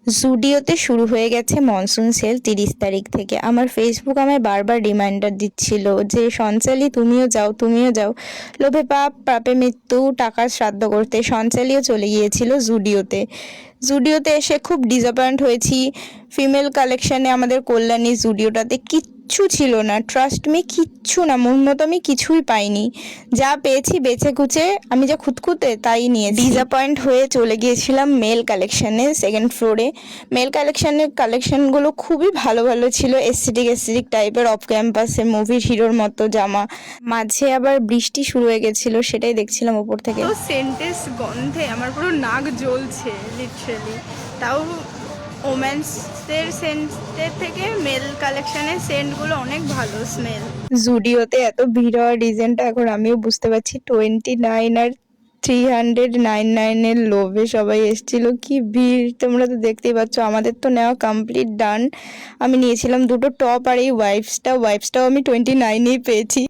জুডিওতে শুরু হয়ে গেছে মনসুন সেল 30 তারিখ থেকে। আমার ফেসবুক আমায় বারবার রিমাইন্ডার দিচ্ছিল যে সঞ্চালি তুমিও যাও, তুমিও যাও। লোভে পাপ, পাপে মৃত্যু, টাকার শ্রাদ্ধ করতে সঞ্চালিও চলে গিয়েছিল জুডিওতে। জুডিওতে এসে খুব ডিসঅ্যাপয়েন্ট হয়েছি। ফিমেল কালেকশানে আমাদের কল্যাণী জুডিওটাতে কিচ্ছু ছিল না, ট্রাস্ট মি, কিচ্ছু না, মন মতো আমি কিছুই পাইনি। যা পেয়েছি বেছে কুচে আমি যা খুঁতখুঁতে তাই নিয়ে ডিসঅ্যাপয়েন্ট হয়ে চলে গিয়েছিলাম মেল কালেকশানে, সেকেন্ড ফ্লোরে। মেল কালেকশানের কালেকশানগুলো খুবই ভালো ভালো ছিল, এসথেটিক টাইপের, অফ ক্যাম্পাসে মুভির হিরোর মতো জামা। মাঝে আবার বৃষ্টি শুরু হয়ে গেছিলো, সেটাই দেখছিলাম ওপর থেকে। তো সেন্টেস গন্ধে আমার পুরো নাক জ্বলছে লিটারালি। তাও ওমেন্সদের সেন্টের থেকে মেল কালেকশনের সেন্টগুলো অনেক ভালো স্মেল। জুডিওতে এত ভিড় হওয়ার রিজনটা এখন আমিও বুঝতে পারছি। 29 আর 399-এর লোভে সবাই এসেছিল। কি ভিড়, তোমরা তো দেখতেই পাচ্ছ। আমাদের তো নেওয়া কমপ্লিট ডান। আমি নিয়েছিলাম দুটো টপ আর এই ওয়াইপসটাও আমি 29-এই পেয়েছি।